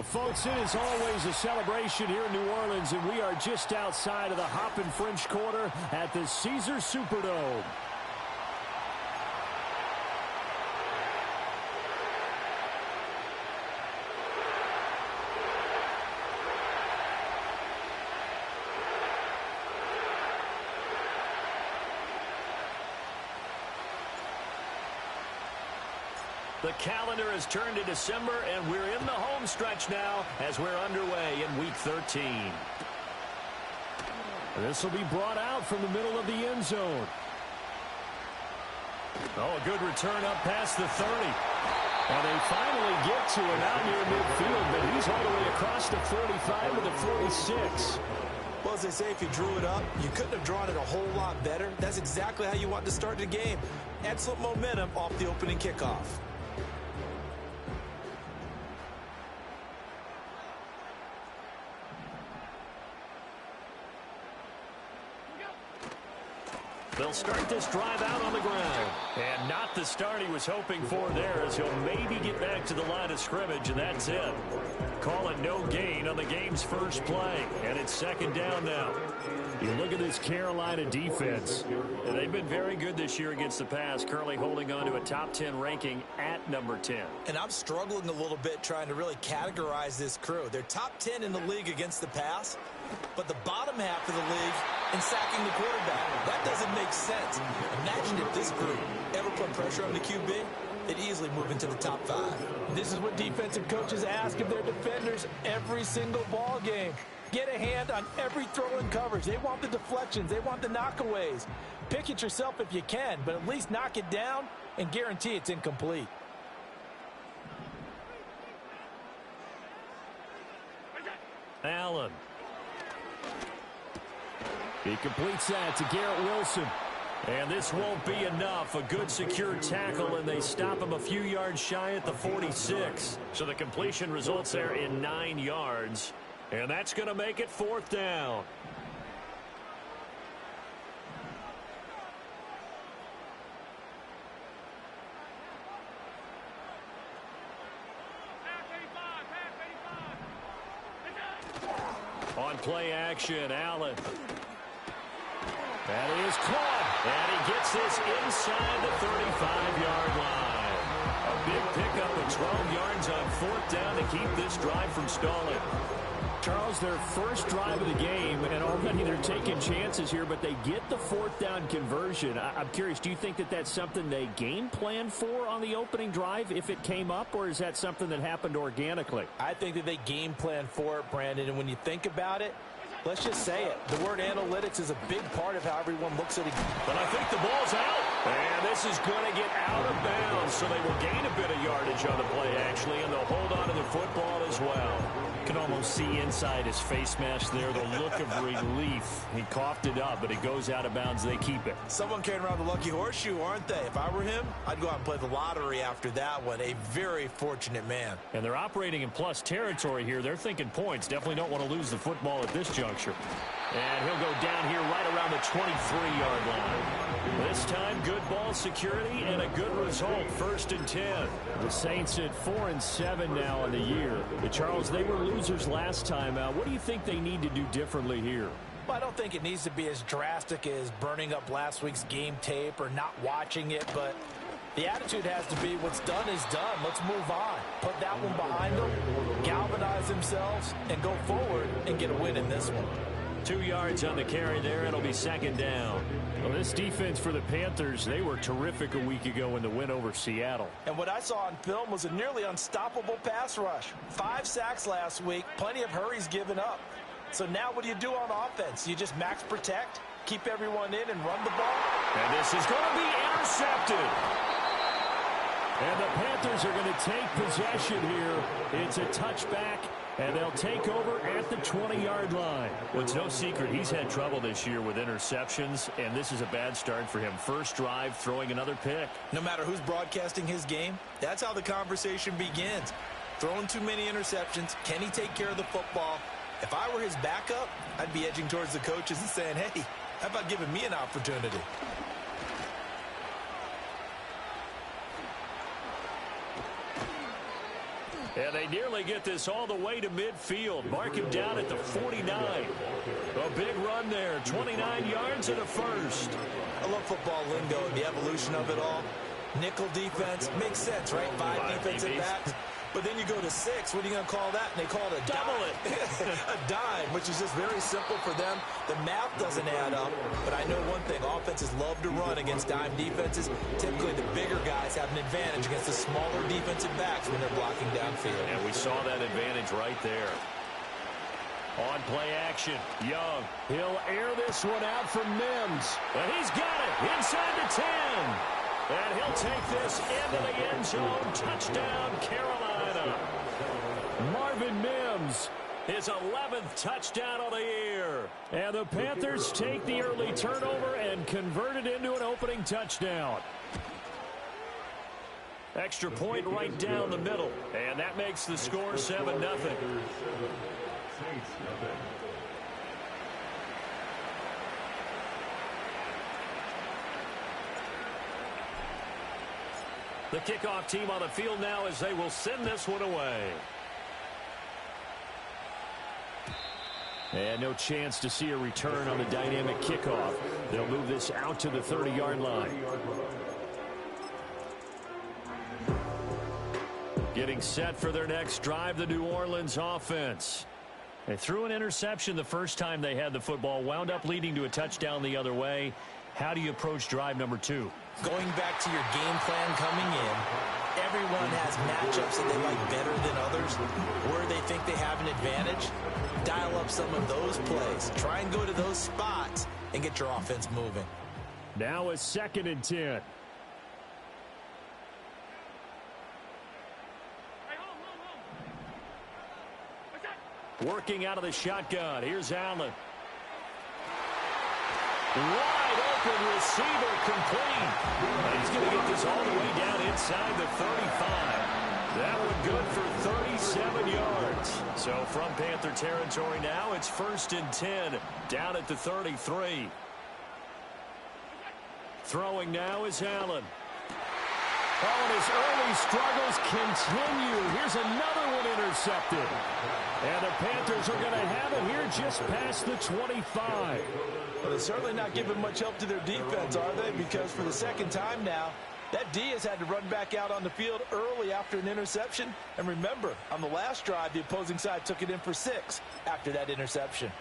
folks, it is always a celebration here in New Orleans, and we are just outside of the Hoppin' French Quarter at the Caesars Superdome. The calendar has turned to December, and we're in the home stretch now as we're underway in Week 13. This will be brought out from the middle of the end zone. Oh, a good return up past the 30. And they finally get to him out near midfield, but he's all the way across the 45 to the 46. Well, as they say, if you drew it up, you couldn't have drawn it a whole lot better. That's exactly how you want to start the game. Excellent momentum off the opening kickoff. They'll start this drive out on the ground. And not the start he was hoping for there, as he'll maybe get back to the line of scrimmage, and that's it. Call it no gain on the game's first play. And it's second down now. You look at this Carolina defense. They've been very good this year against the pass, currently holding on to a top 10 ranking at number 10. And I'm struggling a little bit trying to really categorize this crew. They're top 10 in the league against the pass, but the bottom half of the league in sacking the quarterback. That doesn't make sense. Imagine if this group ever put pressure on the QB, they'd easily move into the top 5. This is what defensive coaches ask of their defenders every single ball game. Get a hand on every throw and coverage. They want the deflections. They want the knockaways. Pick it yourself if you can, but at least knock it down and guarantee it's incomplete. Allen. He completes that to Garrett Wilson. And this won't be enough. A good secure tackle, and they stop him a few yards shy at the 46. So the completion results there in 9 yards. And that's going to make it fourth down. On play action, Allen. That is caught. And he gets this inside the 35-yard line. A big pickup of 12 yards on fourth down to keep this drive from stalling. Charles, their first drive of the game, and already they're taking chances here, but they get the fourth down conversion. I'm curious, do you think that that's something they game planned for on the opening drive if it came up, or is that something that happened organically? I think that they game planned for it, Brandon, and when you think about it, let's just say it. The word analytics is a big part of how everyone looks at it. But I think the ball's out. And this is going to get out of bounds, so they will gain a bit of yardage on the play, actually, and they'll hold on to the football as well. You can almost see inside his face mask there the look of relief. He coughed it up, but it goes out of bounds. They keep it. Someone carrying around the lucky horseshoe, aren't they? If I were him, I'd go out and play the lottery after that one. A very fortunate man. And they're operating in plus territory here. They're thinking points. Definitely don't want to lose the football at this juncture. And he'll go down here right around the 23-yard line. This time, good ball security and a good result. 1st and 10. The Saints at 4-7 now on the year. But Charles, they were losers last time out. What do you think they need to do differently here? Well, I don't think it needs to be as drastic as burning up last week's game tape or not watching it, but the attitude has to be what's done is done. Let's move on. Put that one behind them, galvanize themselves, and go forward and get a win in this one. 2 yards on the carry there. It'll be second down. Well, this defense for the Panthers, they were terrific a week ago in the win over Seattle. And what I saw on film was a nearly unstoppable pass rush. 5 sacks last week, plenty of hurries given up. So now what do you do on offense? You just max protect, keep everyone in, and run the ball? And this is going to be intercepted. And the Panthers are going to take possession here. It's a touchback, and they'll take over at the 20-yard line. Well, it's no secret he's had trouble this year with interceptions, and this is a bad start for him. First drive, throwing another pick. No matter who's broadcasting his game, that's how the conversation begins. Throwing too many interceptions, can he take care of the football? If I were his backup, I'd be edging towards the coaches and saying, hey, how about giving me an opportunity? And they nearly get this all the way to midfield. Mark him down at the 49. A big run there, 29 yards and a first. I love football lingo and the evolution of it all. Nickel defense makes sense, right? Five defensive backs. But then you go to 6. What are you going to call that? And they call it a double dime. A dime, which is just very simple for them. The math doesn't add up. But I know one thing. Offenses love to run against dime defenses. Typically, the bigger guys have an advantage against the smaller defensive backs when they're blocking downfield. And we saw that advantage right there. On play action, Young. He'll air this one out from Mims. And he's got it inside the 10. And he'll take this into the end zone. Touchdown, Carolina. Marvin Mims, his 11th touchdown of the year. And the Panthers take the early turnover and convert it into an opening touchdown. Extra point right down the middle. And that makes the score 7-0. The kickoff team on the field now as they will send this one away. And no chance to see a return on the dynamic kickoff. They'll move this out to the 30-yard line. Getting set for their next drive, the New Orleans offense. They threw an interception the first time they had the football, wound up leading to a touchdown the other way. How do you approach drive number 2? Going back to your game plan coming in, everyone has matchups that they like better than others. Where they think they have an advantage, dial up some of those plays. Try and go to those spots and get your offense moving. Now a 2nd and 10. Working out of the shotgun. Here's Allen. Wide open receiver complete. He's going to get this all the way down inside the 35. That one good for 37 yards. So from Panther territory now, it's 1st and 10 down at the 33. Throwing now is Allen. Oh, and his early struggles continue. Here's another one intercepted. And the Panthers are going to have it here just past the 25. Well, they're certainly not giving much help to their defense, are they? Because for the second time now, that D has had to run back out on the field early after an interception. And remember, on the last drive, the opposing side took it in for 6 after that interception.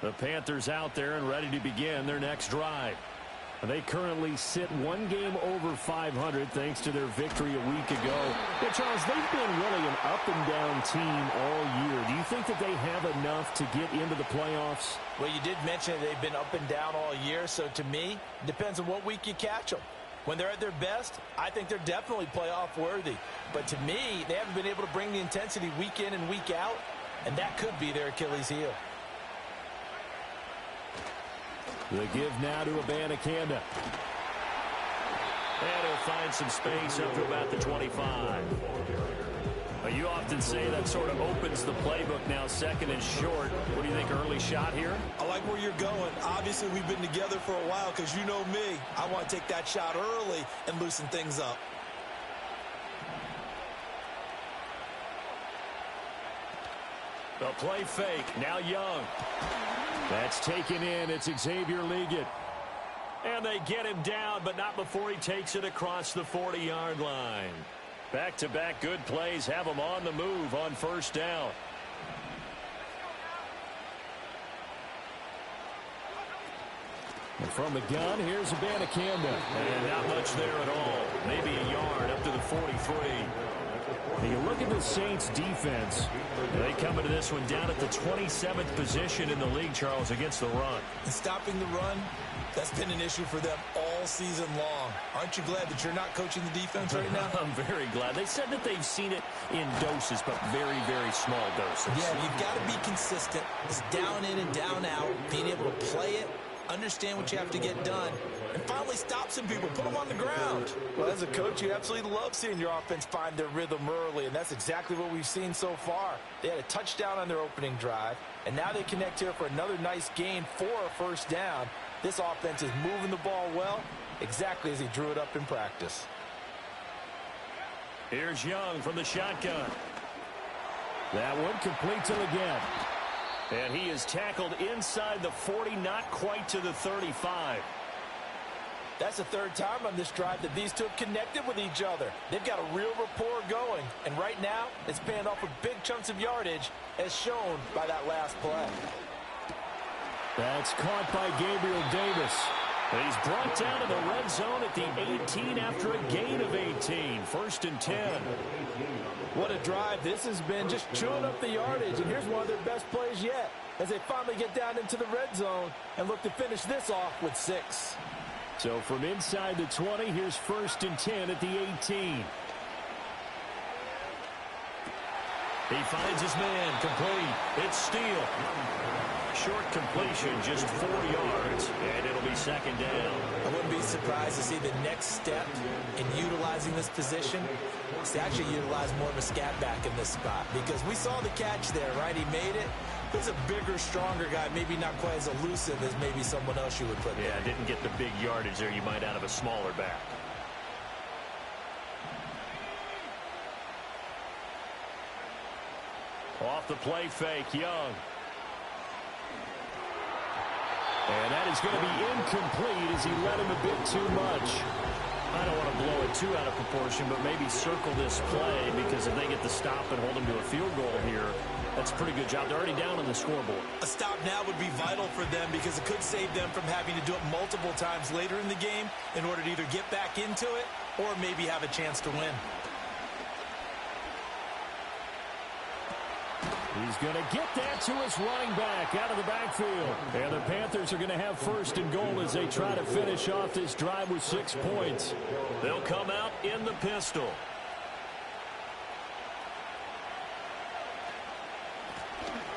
The Panthers out there and ready to begin their next drive. They currently sit one game over 500 thanks to their victory a week ago. But Charles, they've been really an up-and-down team all year. Do you think that they have enough to get into the playoffs? Well, you did mention they've been up and down all year, so to me, it depends on what week you catch them. When they're at their best, I think they're definitely playoff worthy. But to me, they haven't been able to bring the intensity week in and week out, and that could be their Achilles heel. The give now to Abanikanda. And he'll find some space up to about the 25. You often say that sort of opens the playbook now, 2nd and short. What do you think, early shot here? I like where you're going. Obviously, we've been together for a while because you know me. I want to take that shot early and loosen things up. The play fake. Now Young. That's taken in. It's Xavier Liggett. And they get him down, but not before he takes it across the 40-yard line. Back-to-back good plays have him on the move on 1st down. And from the gun, here's Abanikanda. And not much there at all. Maybe a yard up to the 43. You look at the Saints defense. They come into this one down at the 27th position in the league, Charles, against the run. And stopping the run, that's been an issue for them all season long. Aren't you glad that you're not coaching the defense right now? I'm very glad. They said that they've seen it in doses, but very, very small doses. Yeah, you've got to be consistent. It's down in and down out, being able to play it understand what you have to get done, and finally stop some people, put them on the ground. Well, as a coach, you absolutely love seeing your offense find their rhythm early, and that's exactly what we've seen so far. They had a touchdown on their opening drive, and now they connect here for another nice gain for a first down. This offense is moving the ball well, exactly as he drew it up in practice. Here's Young from the shotgun. That one complete to Leggett. And he is tackled inside the 40, not quite to the 35. That's the third time on this drive that these two have connected with each other. They've got a real rapport going, and right now it's paying off with big chunks of yardage, as shown by that last play. That's caught by Gabriel Davis. He's brought down to the red zone at the 18 after a gain of 18. 1st and 10. What a drive this has been, just chewing up the yardage, and here's one of their best plays yet as they finally get down into the red zone and look to finish this off with 6. So from inside the 20, here's 1st and 10 at the 18. He finds his man, complete. It's Steele. Short completion, just 4 yards, and it'll be 2nd down. I wouldn't be surprised to see the next step in utilizing this position is to actually utilize more of a scat back in this spot, because we saw the catch there, right? He made it. He's a bigger, stronger guy, maybe not quite as elusive as maybe someone else you would put there. Yeah, didn't get the big yardage there you might out of a smaller back. Off the play fake, Young. And that is going to be incomplete as he led him a bit too much. I don't want to blow it too out of proportion, but maybe circle this play, because if they get the stop and hold him to a field goal here, that's a pretty good job. They're already down on the scoreboard. A stop now would be vital for them, because it could save them from having to do it multiple times later in the game in order to either get back into it or maybe have a chance to win. He's going to get that to his running back out of the backfield. And the Panthers are going to have 1st and goal as they try to finish off this drive with 6 points. They'll come out in the pistol.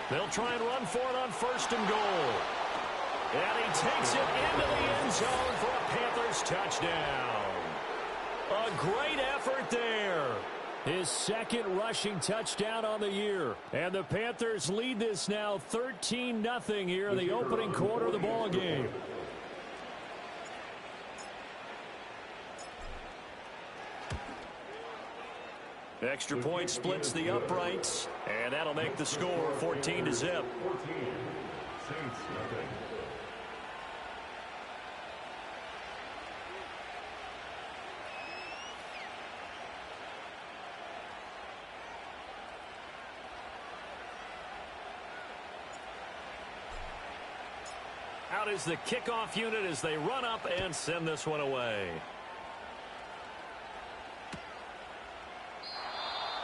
They'll try and run for it on 1st and goal. And he takes it into the end zone for a Panthers touchdown. A great effort there. His 2nd rushing touchdown on the year. And the Panthers lead this now 13-0 here in the opening quarter of the ball game. Extra point splits the uprights, and that'll make the score 14-0. Out is the kickoff unit as they run up and send this one away.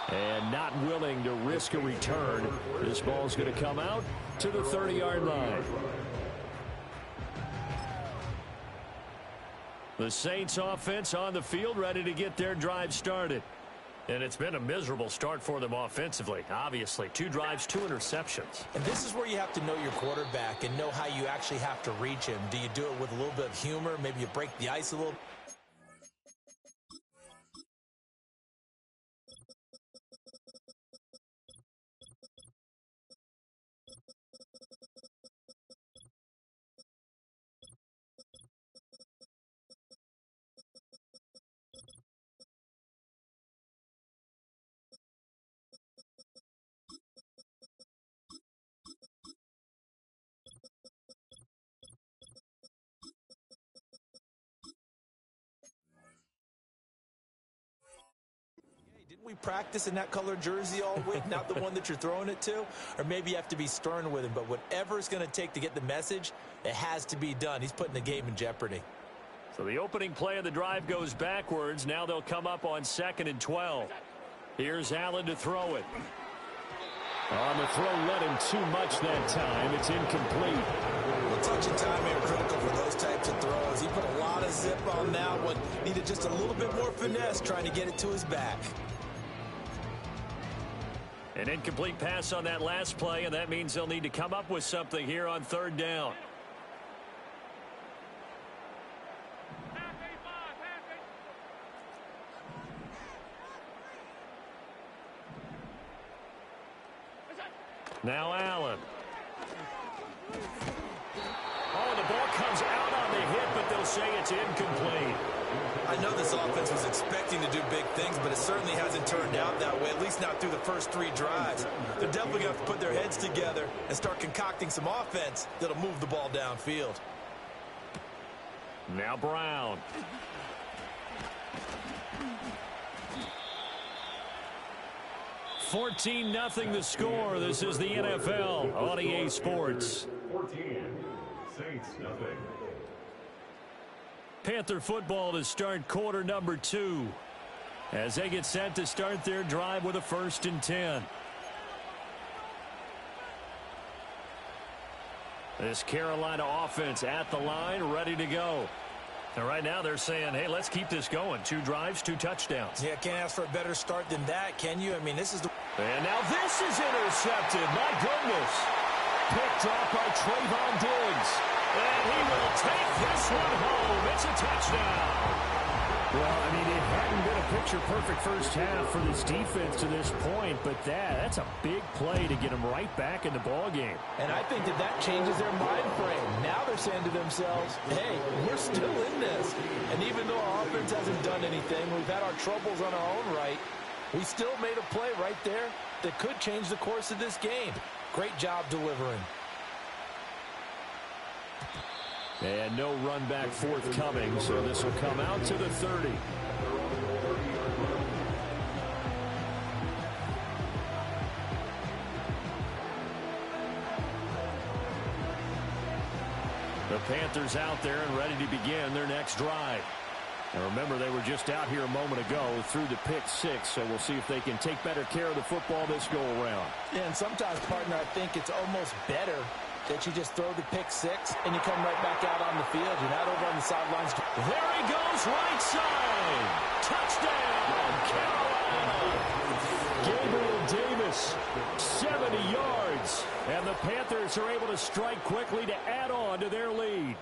And not willing to risk a return. This ball's going to come out to the 30-yard line. The Saints offense on the field, ready to get their drive started. And it's been a miserable start for them offensively. Obviously, 2 drives, 2 interceptions. And this is where you have to know your quarterback and know how you actually have to reach him. Do you do it with a little bit of humor? Maybe you break the ice a little. Didn't we practice in that color jersey all week, not the one that you're throwing it to? Or maybe you have to be stern with him, but whatever it's going to take to get the message, it has to be done. He's putting the game in jeopardy. So the opening play of the drive goes backwards. Now they'll come up on 2nd and 12. Here's Allen to throw it. On the throw, led him too much that time. It's incomplete. Well, touch and time are critical for those types of throws. He put a lot of zip on that one. Needed just a little bit more finesse trying to get it to his back. An incomplete pass on that last play, and that means they'll need to come up with something here on 3rd down. Now Allen. Oh, the ball comes out on the hit, but they'll say it's incomplete. I know this offense was expecting to do big things, but it certainly hasn't turned out that way, at least not through the first 3 drives. They're definitely going to have to put their heads together and start concocting some offense that'll move the ball downfield. Now Brown. (14-0) the score. This is the NFL on EA Sports. 14, Saints nothing. Panther football to start quarter number 2 as they get set to start their drive with a 1st and 10. This Carolina offense at the line, ready to go. And right now they're saying, hey, let's keep this going. 2 drives, 2 touchdowns. Yeah, can't ask for a better start than that, can you? I mean, this is the... And now this is intercepted. My goodness. Pick drop by Trayvon Diggs. And he will take this one home. It's a touchdown. Well, I mean, it hadn't been a picture-perfect first half for this defense to this point, but that's a big play to get them right back in the ballgame. And I think that changes their mind frame. Now they're saying to themselves, hey, we're still in this. And even though our offense hasn't done anything, we've had our troubles on our own right, we still made a play right there that could change the course of this game. Great job delivering. And no run back forthcoming, so this will come out to the 30. The Panthers out there and ready to begin their next drive. And remember, they were just out here a moment ago through the pick 6, so we'll see if they can take better care of the football this go-around. Yeah, and sometimes, partner, I think it's almost better that you just throw the pick 6 and you come right back out on the field. You're not over on the sidelines. There he goes, right side. Touchdown, Carolina. Gabriel Davis, 70 yards. And the Panthers are able to strike quickly to add on to their lead.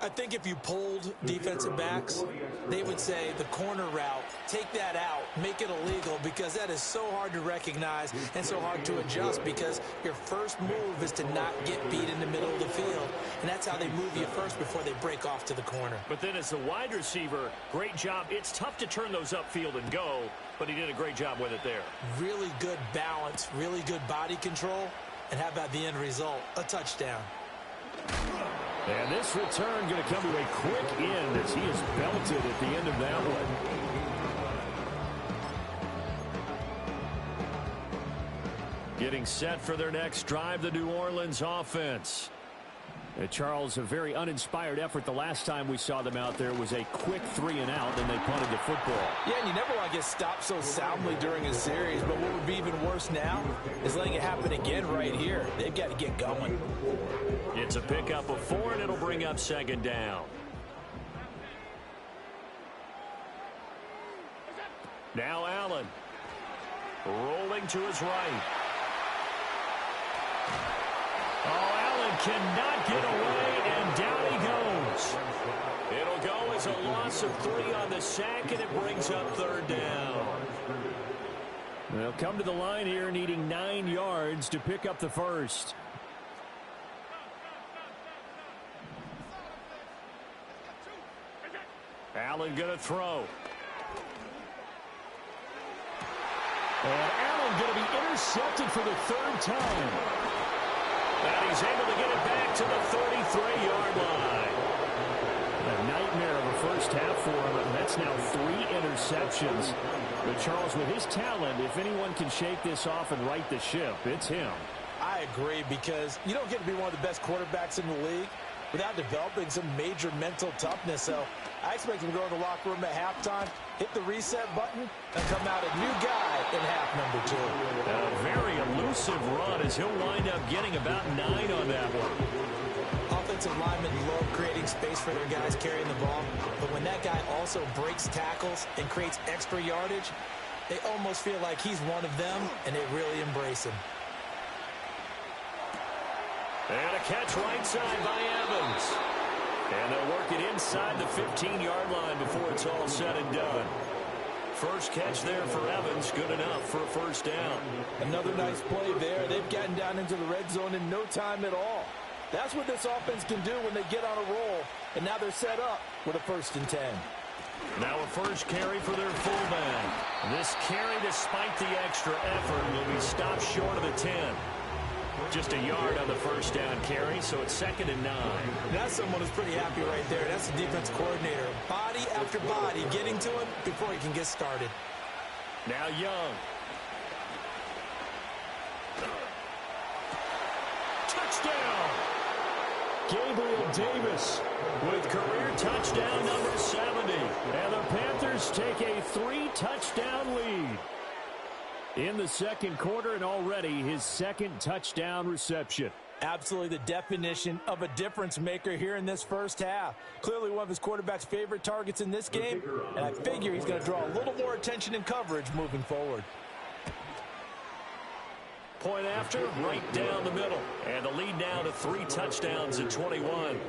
I think if you polled defensive backs, they would say the corner route, take that out, make it illegal, because that is so hard to recognize and so hard to adjust, because your first move is to not get beat in the middle of the field. And that's how they move you first before they break off to the corner. But then as the wide receiver, great job. It's tough to turn those upfield and go, but he did a great job with it there. Really good balance, really good body control. And how about the end result? A touchdown. And this return going to come to a quick end as he is belted at the end of that one. Getting set for their next drive, the New Orleans offense. Charles, a very uninspired effort the last time we saw them out there was a quick 3 and out, and they punted the football. Yeah, and you never want to get stopped so soundly during a series, but what would be even worse now is letting it happen again right here. They've got to get going. It's a pickup of 4, and it'll bring up 2nd down. Now Allen. Rolling to his right. Oh, Allen cannot get away, and down he goes. It'll go as a loss of 3 on the sack, and it brings up 3rd down. They'll come to the line here needing 9 yards to pick up the first. Allen going to throw. And Allen going to be intercepted for the 3rd time. And he's able to get it back to the 33-yard line. A nightmare of a first half for him, and that's now 3 interceptions. But Charles, with his talent, if anyone can shake this off and right the ship, it's him. I agree, because you don't get to be one of the best quarterbacks in the league without developing some major mental toughness. So I expect him to go in the locker room at halftime, hit the reset button, and come out a new guy in half number 2. A very elusive run as he'll wind up getting about 9 on that one. Offensive linemen love creating space for their guys carrying the ball, but when that guy also breaks tackles and creates extra yardage, they almost feel like he's one of them, and they really embrace him. And a catch right side by Evans. And they'll work it inside the 15-yard line before it's all said and done. first catch there for Evans. Good enough for a first down. Another nice play there. They've gotten down into the red zone in no time at all. That's what this offense can do when they get on a roll. And now they're set up with a 1st and 10. Now a first carry for their fullback. This carry, despite the extra effort, will be stopped short of the 10. Just a yard on the first down carry, so it's 2nd and 9. That's someone who's pretty happy right there. That's the defense coordinator. Body after body getting to him before he can get started. Now Young. Touchdown! Gabriel Davis with career touchdown number 70. And the Panthers take a 3-touchdown lead in the second quarter, and already his 2nd touchdown reception. Absolutely the definition of a difference maker here in this first half. Clearly one of his quarterback's favorite targets in this game, and I figure he's going to draw a little more attention and coverage moving forward. Point after, right down the middle. And the lead now to 3 touchdowns at 21.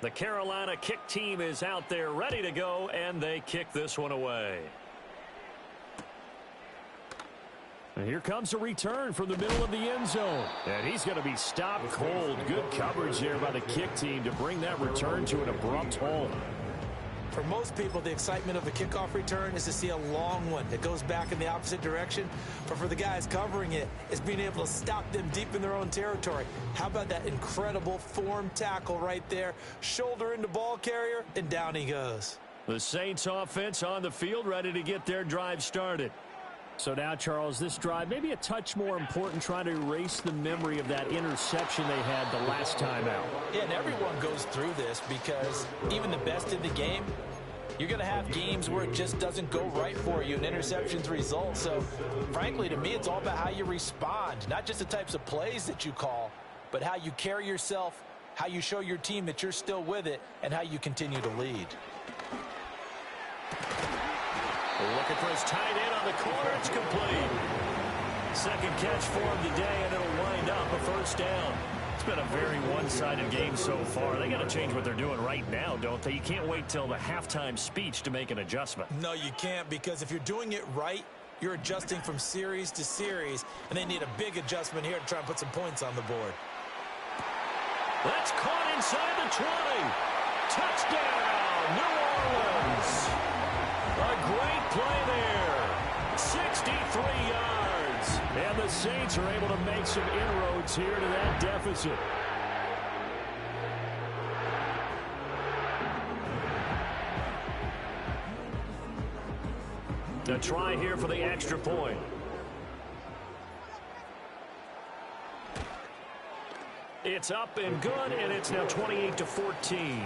The Carolina kick team is out there ready to go, and they kick this one away. And here comes a return from the middle of the end zone. And he's going to be stopped cold. Good coverage there by the kick team to bring that return to an abrupt halt. For most people, the excitement of a kickoff return is to see a long one that goes back in the opposite direction. But for the guys covering it, it's being able to stop them deep in their own territory. How about that incredible form tackle right there? Shoulder into ball carrier, and down he goes. The Saints offense on the field, ready to get their drive started. So now, Charles, this drive maybe a touch more important, trying to erase the memory of that interception they had the last time out. Yeah, and everyone goes through this because even the best in the game, you're going to have games where it just doesn't go right for you and interceptions result. So, frankly, to me, it's all about how you respond, not just the types of plays that you call, but how you carry yourself, how you show your team that you're still with it, and how you continue to lead. Looking for his tight end on the corner. It's complete. Second catch for him today, and it'll wind up a first down. It's been a very one-sided game so far. They got to change what they're doing right now, don't they? You can't wait till the halftime speech to make an adjustment. No, you can't, because if you're doing it right, you're adjusting from series to series, and they need a big adjustment here to try and put some points on the board. That's caught inside the 20. Touchdown, New Orleans. A great play there. 63 yards. And the Saints are able to make some inroads here to that deficit. A try here for the extra point. It's up and good, and it's now 28-14.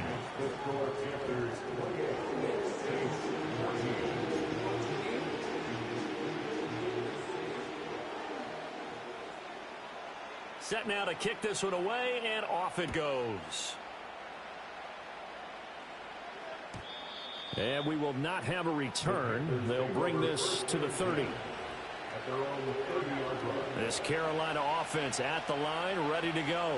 Set now to kick this one away, and off it goes. And we will not have a return. They'll bring this to the 30. This Carolina offense at the line, ready to go.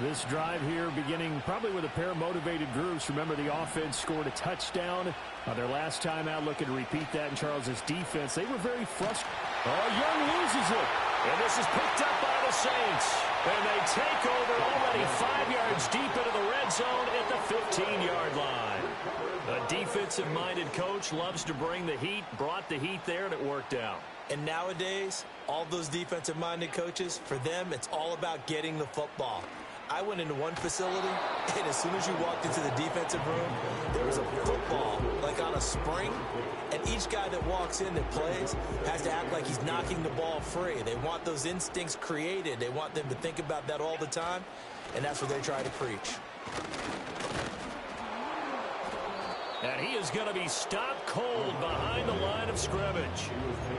This drive here beginning probably with a pair of motivated groups. Remember, the offense scored a touchdown their last time out. Looking to repeat that in Charles's defense. They were very frustrated. Oh, Young loses it. And this is picked up by the Saints. And they take over already 5 yards deep into the red zone at the 15-yard line. A defensive-minded coach loves to bring the heat, brought the heat there, and it worked out. And nowadays, all those defensive-minded coaches, for them, it's all about getting the football. I went into one facility, and as soon as you walked into the defensive room, there was a football, like on a spring, and each guy that walks in that plays has to act like he's knocking the ball free. They want those instincts created. They want them to think about that all the time, and that's what they try to preach. And he is going to be stopped cold behind the line of scrimmage.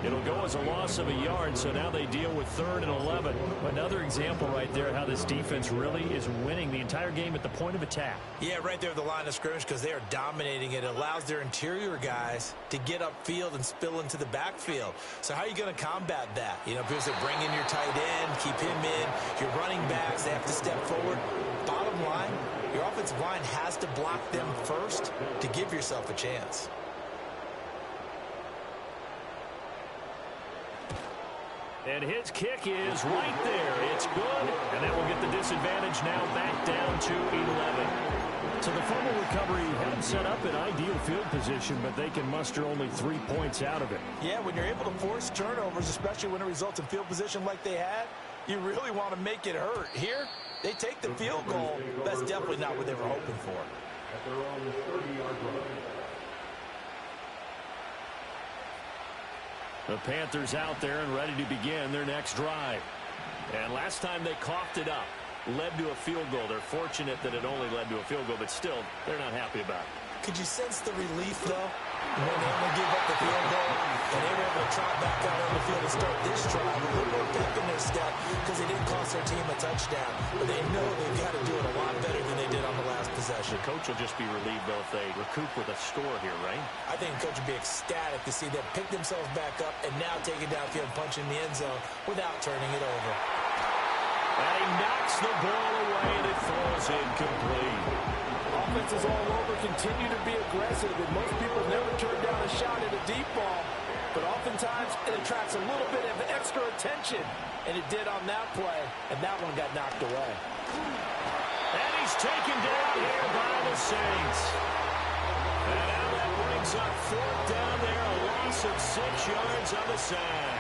It'll go as a loss of a yard, so now they deal with 3rd and 11. Another example right there how this defense really is winning the entire game at the point of attack. Yeah, right there at the line of scrimmage, because they are dominating it. It allows their interior guys to get upfield and spill into the backfield. So how are you going to combat that? You know, because they bring in your tight end, keep him in. Your running backs, they have to step forward. Bottom line, Your offensive line has to block them first to give yourself a chance. And his kick is right there. It's good. And that will get the disadvantage now back down to 11. So the fumble recovery had them set up in ideal field position, but they can muster only 3 points out of it. Yeah, when you're able to force turnovers, especially when it results in field position like they had, you really want to make it hurt. Here, they take the field goal. That's definitely not what they were hoping for. At their own 30-yard line. The Panthers out there and ready to begin their next drive. And last time they coughed it up, led to a field goal. They're fortunate that it only led to a field goal, but still, they're not happy about it. Could you sense the relief, though, when they only gave up the field goal and they were able to trot back out on the field to start this drive? A little more pep in their step because they didn't cost their team a touchdown. But they know they've got to do it a lot better than they did on the last possession. The coach will just be relieved, though, if they recoup with a score here, right? I think the coach would be ecstatic to see them pick themselves back up and now take it downfield and punch in the end zone without turning it over. And he knocks the ball away, and it falls incomplete. Offenses all over continue to be aggressive, and most people never turn down a shot at a deep ball. But oftentimes, it attracts a little bit of extra attention, and it did on that play, and that one got knocked away. And he's taken down here by the Saints. And now that brings up fourth down there, a loss of 6 yards on the sack.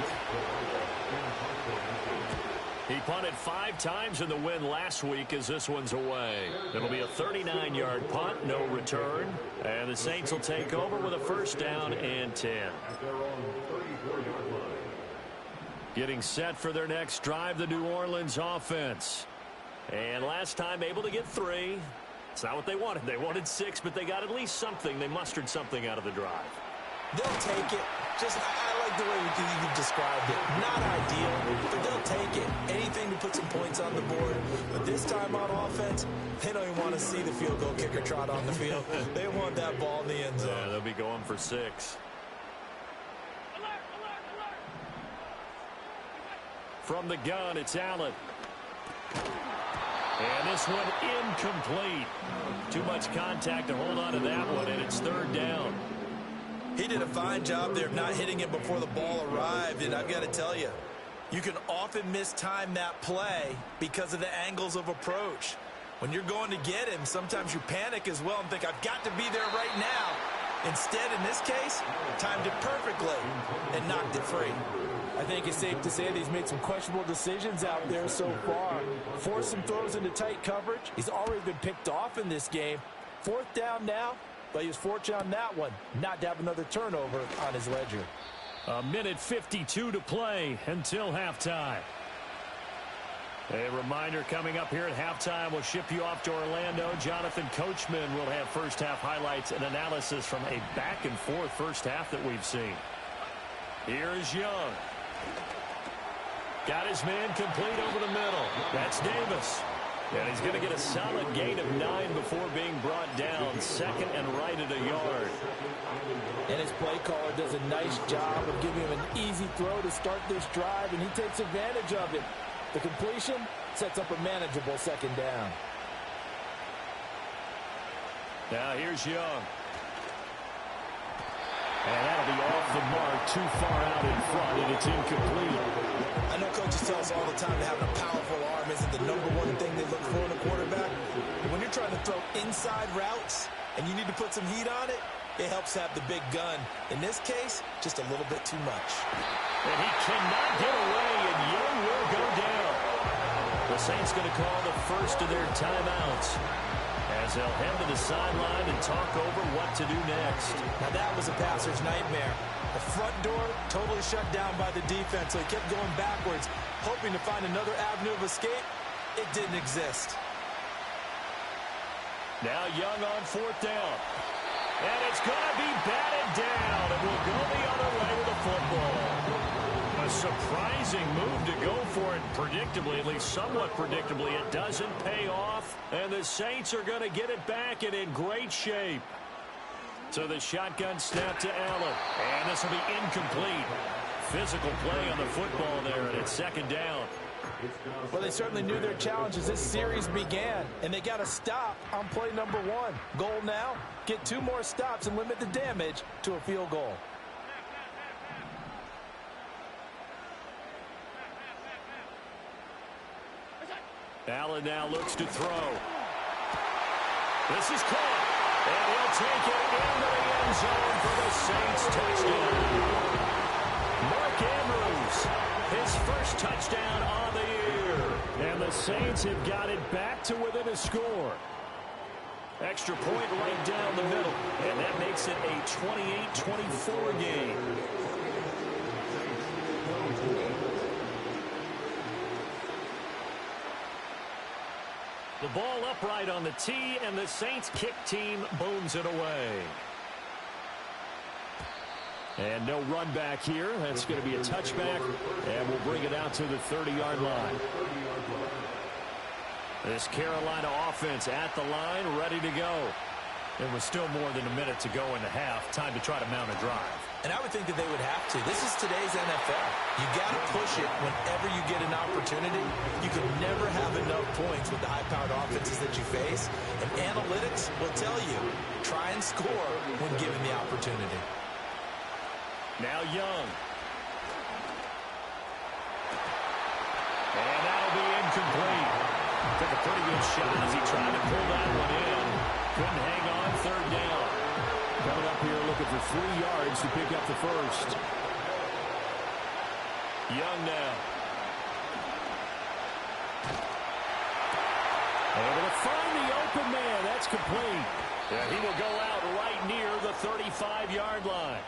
He punted 5 times in the win last week as this one's away. It'll be a 39-yard punt, no return. And the Saints will take over with a first down and 10. Getting set for their next drive, the New Orleans offense. And last time able to get 3. It's not what they wanted. They wanted 6, but they got at least something. They mustered something out of the drive. They'll take it. I like the way you described it. Not ideal, but they'll take it. Anything to put some points on the board. But this time on offense, they don't even want to see the field goal kicker trot on the field. They want that ball in the end zone. Yeah, they'll be going for 6. From the gun, it's Allen. And this one incomplete. Too much contact to hold on to that one, and it's third down. He did a fine job there of not hitting it before the ball arrived, and I've got to tell you, you can often mistime that play because of the angles of approach. When you're going to get him, sometimes you panic as well and think, I've got to be there right now. Instead, in this case, timed it perfectly and knocked it free. I think it's safe to say that he's made some questionable decisions out there so far. Forced some throws into tight coverage. He's already been picked off in this game. Fourth down now. But he was fortunate on that one, not to have another turnover on his ledger. A minute 52 to play until halftime. A reminder coming up here at halftime, we'll ship you off to Orlando. Jonathan Coachman will have first half highlights and analysis from a back and forth first half that we've seen. Here is Young. Got his man complete over the middle. That's Davis. And he's going to get a solid gain of 9 before being brought down. Second and right at a yard. And his play caller does a nice job of giving him an easy throw to start this drive, and he takes advantage of it. The completion sets up a manageable second down. Now here's Young. And that'll be off the mark, too far out in front, and it's incomplete. I know coaches tell us all the time that having a powerful arm isn't the #1 thing they look for in a quarterback. But when you're trying to throw inside routes and you need to put some heat on it, it helps have the big gun. In this case, just a little bit too much. And he cannot get away, and Young will go down. The Saints going to call the first of their timeouts as they'll head to the sideline and talk over what to do next. Now that was a passer's nightmare. The front door totally shut down by the defense, so he kept going backwards, hoping to find another avenue of escape. It didn't exist. Now Young on fourth down. And it's going to be batted down, and we'll go the other way with the football. A surprising move to go for it, predictably, at least somewhat predictably. It doesn't pay off, and the Saints are going to get it back and in great shape. So the shotgun snap to Allen, and this will be incomplete. Physical play on the football there, and it's second down. Well, they certainly knew their challenge as this series began, and they got to stop on play number 1. Goal now, get 2 more stops and limit the damage to a field goal. Allen now looks to throw. This is caught, and he'll take it into the end zone for the Saints touchdown. Mark Andrews, his first touchdown on the year. And the Saints have got it back to within a score. Extra point right down the middle, and that makes it a 28-24 game. The ball upright on the tee, and the Saints kick team booms it away. And no run back here. That's going to be a touchback, and we'll bring it out to the 30-yard line. This Carolina offense at the line, ready to go. There was still more than a minute to go in the half. Time to try to mount a drive. And I would think that they would have to. This is today's NFL. You got to push it whenever you get an opportunity. You can never have enough points with the high-powered offenses that you face. And analytics will tell you, try and score when given the opportunity. Now Young. And that'll be incomplete. Took a pretty good shot as he tried to pull that one in. Couldn't hang on, 3rd down. Coming up here looking for 3 yards to pick up the first. Young now. Able to find the open man. That's complete. Yeah, he will go out right near the 35-yard line.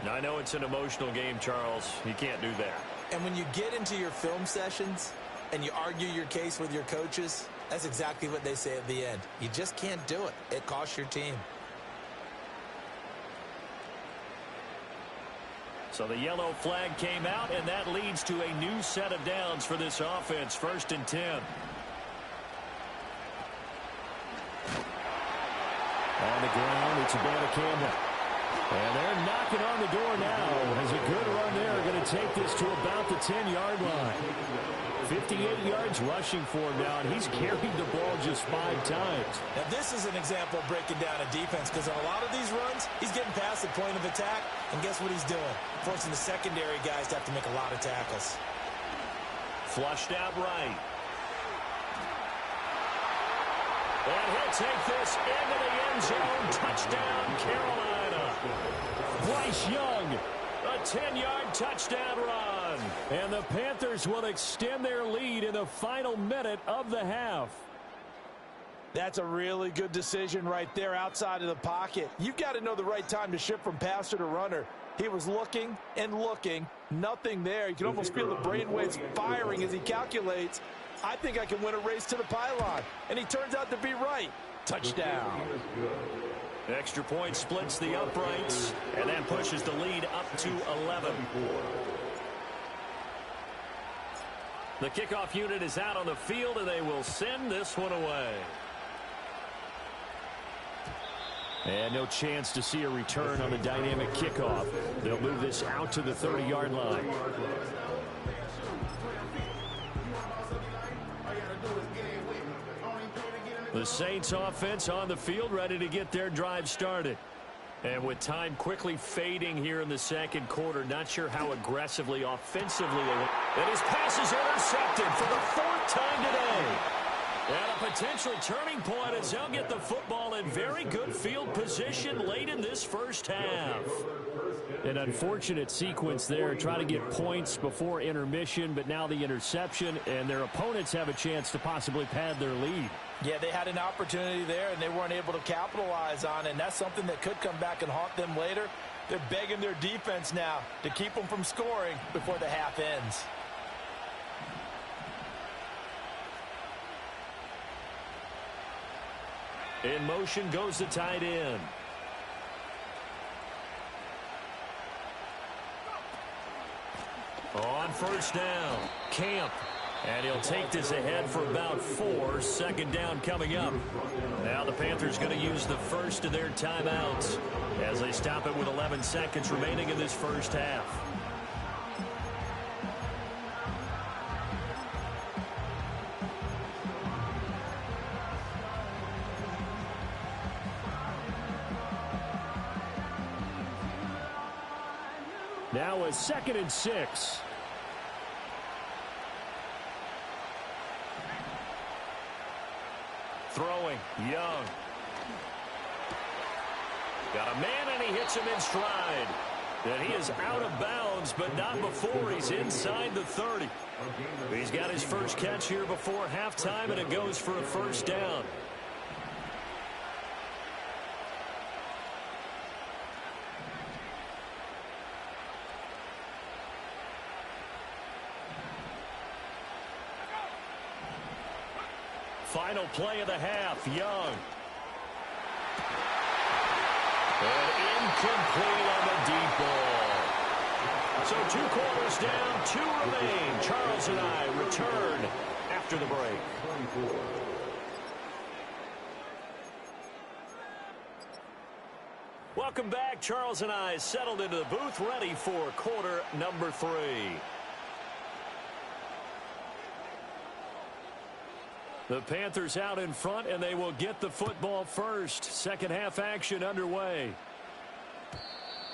Now, I know it's an emotional game, Charles. You can't do that. And when you get into your film sessions and you argue your case with your coaches, that's exactly what they say at the end. You just can't do it. It costs your team. So the yellow flag came out, and that leads to a new set of downs for this offense. 1st and 10. On the ground, it's Abanikanda. And they're knocking on the door now. As a good run there, going to take this to about the 10-yard line. 58 yards rushing for him now, and he's carried the ball just 5 times. Now, this is an example of breaking down a defense, because on a lot of these runs, he's getting past the point of attack, and guess what he's doing? Forcing the secondary guys to have to make a lot of tackles. Flushed out right. And he'll take this into the end zone. Touchdown, Carolina. Bryce Young, a 10-yard touchdown run. And the Panthers will extend their lead in the final minute of the half. That's a really good decision right there outside of the pocket. You've got to know the right time to shift from passer to runner. He was looking and looking. Nothing there. You can almost feel the brainwaves firing as he calculates, I think I can win a race to the pylon. And he turns out to be right. Touchdown. Extra point splits the uprights, and then pushes the lead up to 11. The kickoff unit is out on the field, and they will send this one away. And no chance to see a return on the dynamic kickoff. They'll move this out to the 30-yard line. The Saints offense on the field, ready to get their drive started. And with time quickly fading here in the second quarter, not sure how aggressively, offensively they went. And his pass is intercepted for the 4th time today. And a potential turning point as they'll get the football in very good field position late in this first half. An unfortunate sequence there, try to get points before intermission, but now the interception, and their opponents have a chance to possibly pad their lead. Yeah, they had an opportunity there, and they weren't able to capitalize on it, and that's something that could come back and haunt them later. They're begging their defense now to keep them from scoring before the half ends. In motion goes the tight end. On first down, Camp. And he'll take this ahead for about 4. 2nd down coming up. Now the Panthers going to use the first of their timeouts as they stop it with 11 seconds remaining in this first half. Now a 2nd and 6. Throwing, Young. Got a man, and he hits him in stride. And he is out of bounds, but not before he's inside the 30. He's got his first catch here before halftime, and it goes for a first down. Final play of the half, Young. And incomplete on the deep ball. So 2 quarters down, 2 remain. Charles and I return after the break. Welcome back. Charles and I settled into the booth, ready for quarter number 3. The Panthers out in front, and they will get the football first. Second half action underway.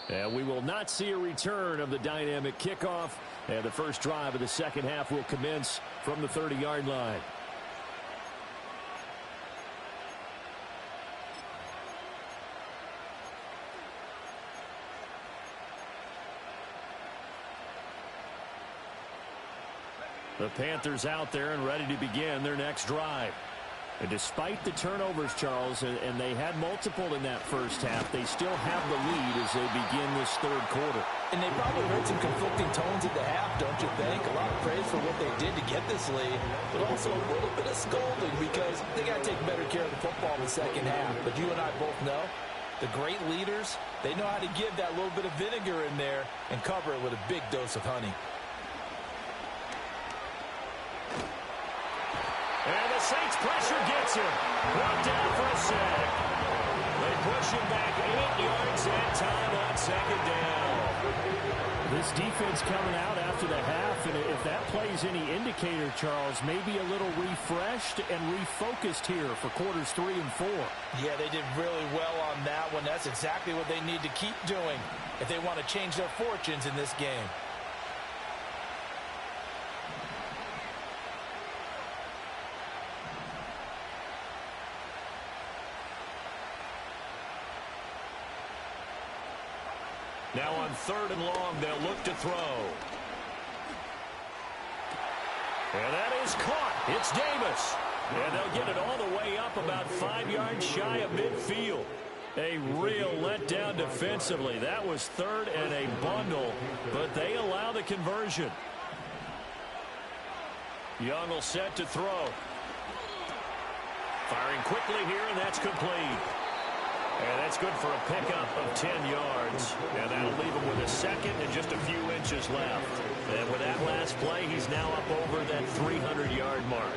And we will not see a return of the dynamic kickoff. And the first drive of the second half will commence from the 30-yard line. The Panthers out there and ready to begin their next drive. And despite the turnovers, Charles, and they had multiple in that first half, they still have the lead as they begin this third quarter. And they probably heard some conflicting tones at the half, don't you think? A lot of praise for what they did to get this lead, but also a little bit of scolding because they got to take better care of the football in the second half. But you and I both know the great leaders, they know how to give that little bit of vinegar in there and cover it with a big dose of honey. And the Saints pressure gets him. Brought down for a sack. They push him back 8 yards that time on second down. This defense coming out after the half, and if that plays any indicator, Charles, maybe a little refreshed and refocused here for quarters 3 and 4. Yeah, they did really well on that one. That's exactly what they need to keep doing if they want to change their fortunes in this game. Now on 3rd and long, they'll look to throw. And that is caught. It's Davis. And they'll get it all the way up about 5 yards shy of midfield. A real letdown defensively. That was 3rd and a bundle, but they allow the conversion. Young will set to throw. Firing quickly here, and that's complete. And that's good for a pickup of 10 yards. And that'll leave him with a second and just a few inches left. And with that last play, he's now up over that 300-yard mark.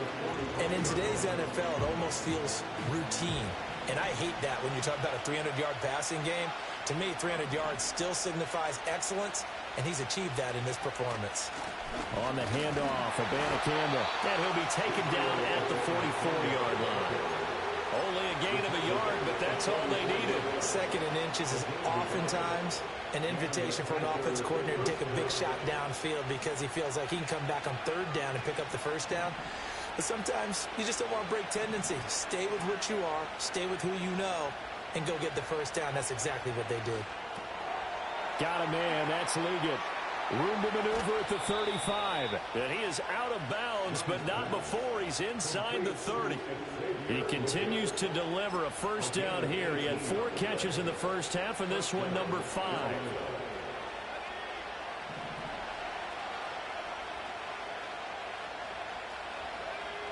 And in today's NFL, it almost feels routine. And I hate that when you talk about a 300-yard passing game. To me, 300 yards still signifies excellence, and he's achieved that in this performance. On the handoff, Abanikanda. And he'll be taken down at the 44-yard line. Only a gain of a yard, but that's all they needed. 2nd and inches is oftentimes an invitation for an offense coordinator to take a big shot downfield because he feels like he can come back on 3rd down and pick up the first down. But sometimes you just don't want to break tendency. Stay with what you are, stay with who you know, and go get the first down. That's exactly what they did. Got a man. That's Liggett. Room to maneuver at the 35. And he is out of bounds, but not before he's inside the 30. He continues to deliver a first down here. He had 4 catches in the first half, and this one number 5.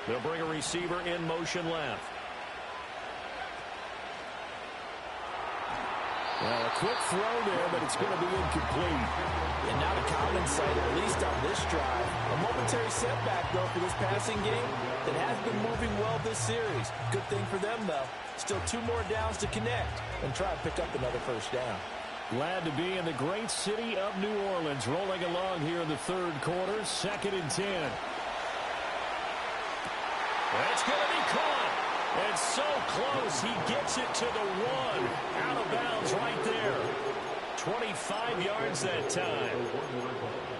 They'll bring a receiver in motion left. Well, a quick throw there, but it's going to be incomplete. And now the common sight, at least on this drive. A momentary setback, though, for this passing game that has been moving well this series. Good thing for them, though. Still 2 more downs to connect and try to pick up another first down. Glad to be in the great city of New Orleans, rolling along here in the 3rd quarter, 2nd and 10. That's going to be caught. And so close, he gets it to the 1. Out of bounds right there. 25 yards that time.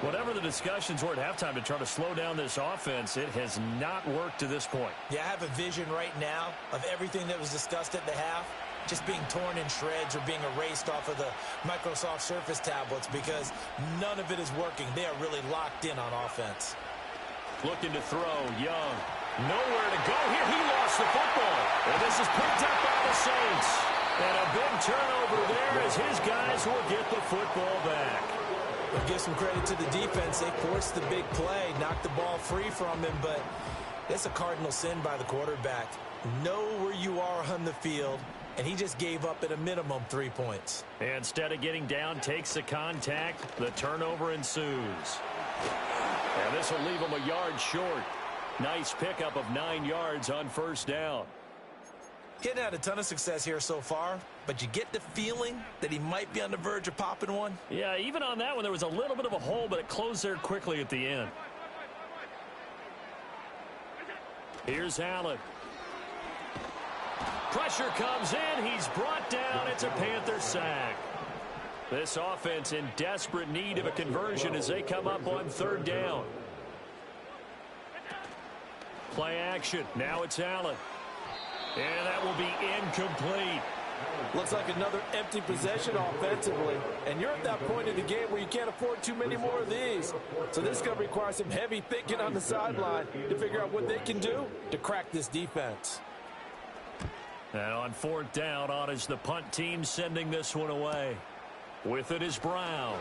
Whatever the discussions were at halftime to try to slow down this offense, it has not worked to this point. Yeah, I have a vision right now of everything that was discussed at the half just being torn in shreds or being erased off of the Microsoft Surface tablets because none of it is working. They are really locked in on offense. Looking to throw, Young. Nowhere to go here. He lost the football. And this is picked up by the Saints. And a big turnover there as his guys will get the football back. We'll give some credit to the defense. They forced the big play, knocked the ball free from him, but it's a cardinal sin by the quarterback. Know where you are on the field, and he just gave up at a minimum 3 points. Instead of getting down, takes the contact. The turnover ensues. And this will leave him a yard short. Nice pickup of 9 yards on first down. He hadn't had a ton of success here so far, but you get the feeling that he might be on the verge of popping one. Yeah, even on that one, there was a little bit of a hole, but it closed there quickly at the end. Here's Allen. Pressure comes in. He's brought down. It's a Panther sack. This offense in desperate need of a conversion as they come up on third down. Play action. Now it's Allen. And that will be incomplete. Looks like another empty possession offensively. And you're at that point in the game where you can't afford too many more of these. So this is going to require some heavy thinking on the sideline to figure out what they can do to crack this defense. And on fourth down, on is the punt team sending this one away. With it is Brown.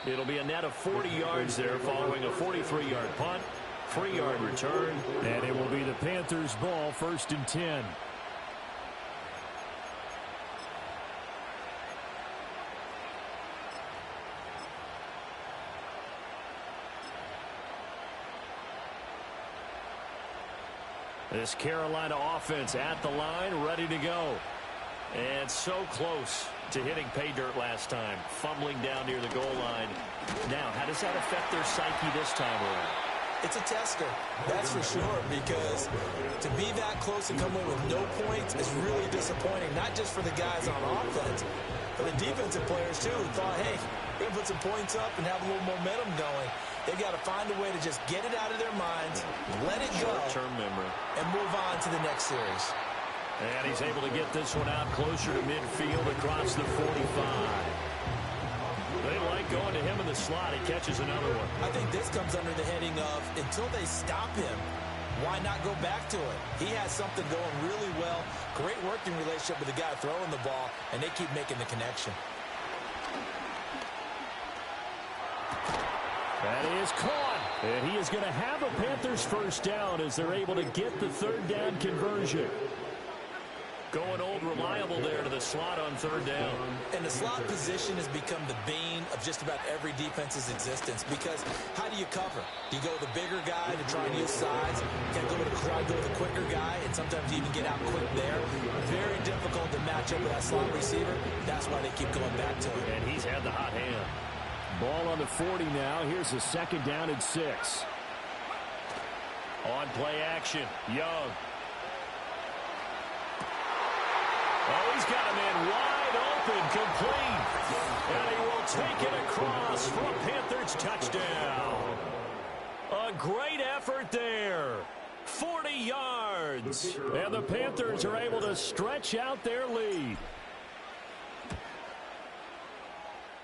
It'll be a net of 40 yards there following a 43-yard punt. 3-yard return, and it will be the Panthers' ball, 1st and 10. This Carolina offense at the line, ready to go. And so close to hitting pay dirt last time, fumbling down near the goal line. Now, how does that affect their psyche this time around? It's a tester, that's for sure, because to be that close and come away with no points is really disappointing, not just for the guys on offense, but the defensive players, too, who thought, hey, we're going to put some points up and have a little momentum going. They've got to find a way to just get it out of their minds, let it go, short-term memory, and move on to the next series. And he's able to get this one out closer to midfield across the 45. They like going to him in the slot. He catches another one. I think this comes under the heading of until they stop him, why not go back to it? He has something going really well. Great working relationship with the guy throwing the ball, and they keep making the connection. That is caught. And he is going to have a Panthers first down as they're able to get the third down conversion. Going old reliable there to the slot on third down. And the slot position has become the bane of just about every defense's existence because how do you cover? Do you go with the bigger guy to try and use size? You go with the quicker guy and sometimes you even get out quick there. Very difficult to match up with that slot receiver. That's why they keep going back to it. And he's had the hot hand. Ball on the 40 now. Here's a 2nd down and 6. On play action, Young. Oh, he's got a man wide open, complete. And he will take it across for a Panthers touchdown. A great effort there. 40 yards. And the Panthers are able to stretch out their lead.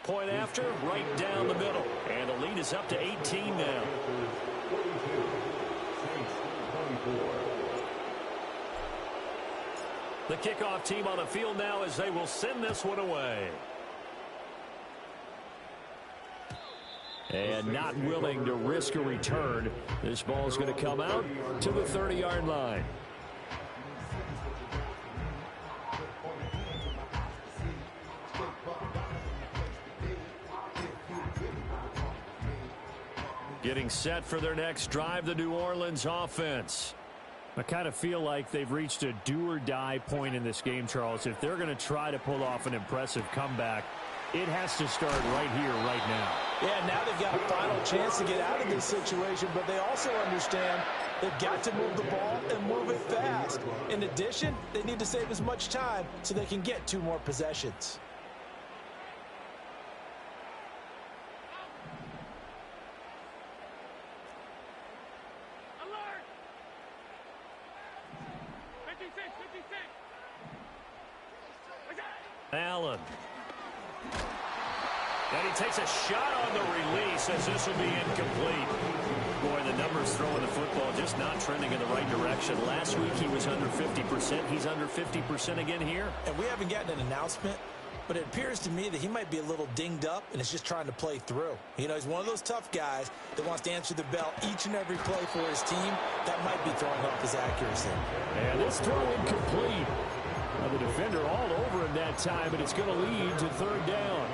Point after, right down the middle. And the lead is up to 18 now. The kickoff team on the field now as they will send this one away. And not willing to risk a return. This ball is going to come out to the 30-yard line. Getting set for their next drive, the New Orleans offense. I kind of feel like they've reached a do-or-die point in this game, Charles. If they're going to try to pull off an impressive comeback, it has to start right here, right now. Yeah, now they've got a final chance to get out of this situation, but they also understand they've got to move the ball and move it fast. In addition, they need to save as much time so they can get 2 more possessions. Allen. And he takes a shot on the release as this will be incomplete. Boy, the numbers throwing the football just not trending in the right direction. Last week he was under 50%. He's under 50% again here. And we haven't gotten an announcement, but it appears to me that he might be a little dinged up and is just trying to play through. You know, he's one of those tough guys that wants to answer the bell each and every play for his team. That might be throwing off his accuracy. And this throw incomplete. The defender all over him that time, but it's going to lead to third down.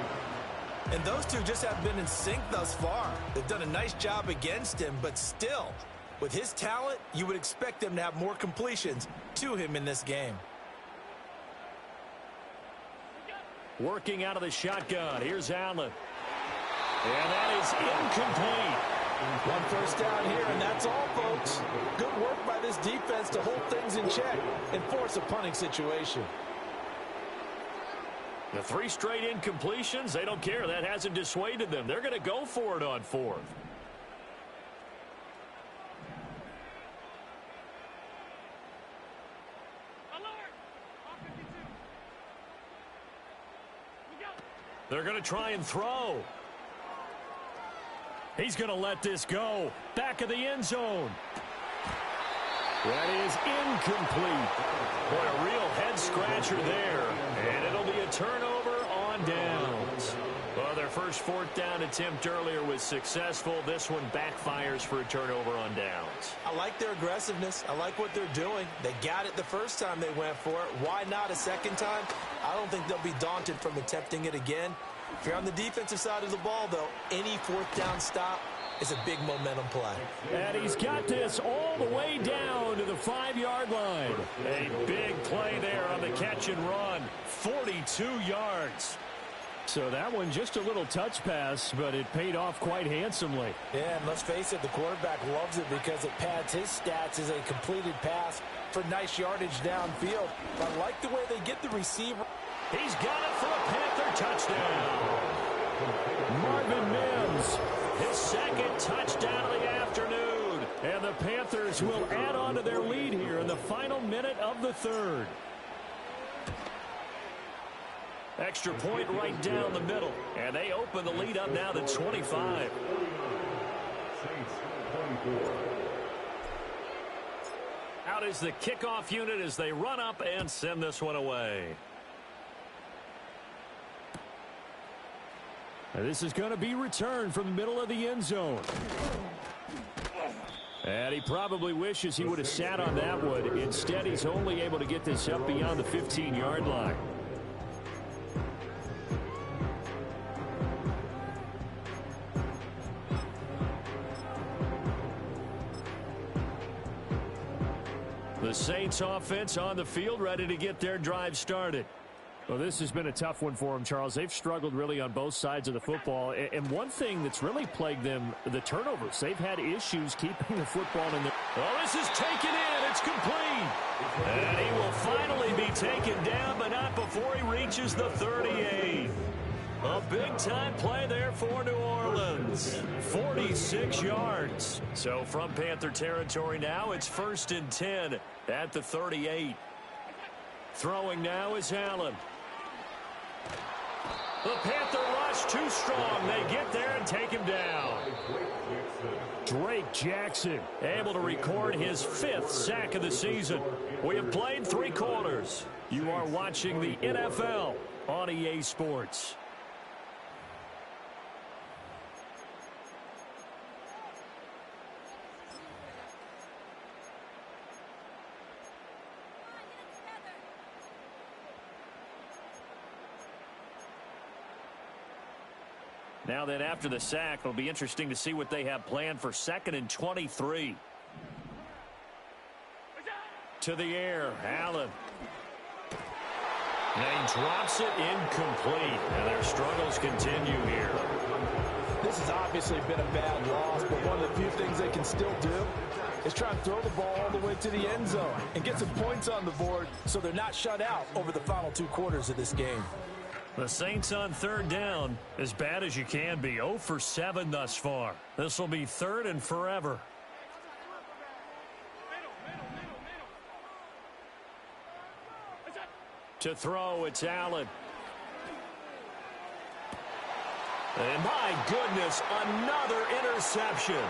And those two just haven't been in sync thus far. They've done a nice job against him, but still, with his talent, you would expect them to have more completions to him in this game. Working out of the shotgun. Here's Allen. And that is incomplete. One first down here, and that's all, folks. Good work by this defense to hold things in check and force a punting situation. The 3 straight incompletions, they don't care. That hasn't dissuaded them. They're going to go for it on 4th. They're going to try and throw. He's going to let this go. Back of the end zone. That is incomplete. What a real head-scratcher there. And it'll be a turnover on downs. Well, their first 4th down attempt earlier was successful. This one backfires for a turnover on downs. I like their aggressiveness. I like what they're doing. They got it the first time they went for it. Why not a second time? I don't think they'll be daunted from attempting it again. If you're on the defensive side of the ball, though, any 4th down stop is a big momentum play. And he's got this all the way down to the 5-yard line. A big play there on the catch and run. 42 yards. So that one just a little touch pass, but it paid off quite handsomely. Yeah, and let's face it, the quarterback loves it because it pads his stats as a completed pass for nice yardage downfield. I like the way they get the receiver. He's got it for a Panther touchdown. Marvin Mims, his 2nd touchdown of the afternoon. And the Panthers will add on to their lead here in the final minute of the 3rd. Extra point right down the middle. And they open the lead up now to 25. Out is the kickoff unit as they run up and send this one away. And this is going to be returned from the middle of the end zone. And he probably wishes he would have sat on that one. Instead, he's only able to get this up beyond the 15-yard line. The Saints offense on the field, ready to get their drive started. Well, this has been a tough one for them, Charles. They've struggled really on both sides of the football. And one thing that's really plagued them, the turnovers. They've had issues keeping the football in the... Oh, this is taken in. It's complete. And he will finally be taken down, but not before he reaches the 38. A big-time play there for New Orleans. 46 yards. So from Panther territory now, it's 1st and 10 at the 38. Throwing now is Allen. The Panther rush too strong. They get there and take him down. Drake Jackson able to record his 5th sack of the season. We have played 3 quarters. You are watching the NFL on EA Sports. Now then, after the sack, it'll be interesting to see what they have planned for 2nd and 23. To the air, Allen. And he drops it incomplete. And their struggles continue here. This has obviously been a bad loss, but one of the few things they can still do is try and throw the ball all the way to the end zone and get some points on the board so they're not shut out over the final 2 quarters of this game. The Saints on 3rd down, as bad as you can be. 0 for 7 thus far. This will be 3rd and forever. To throw, it's Allen. And my goodness, another interception.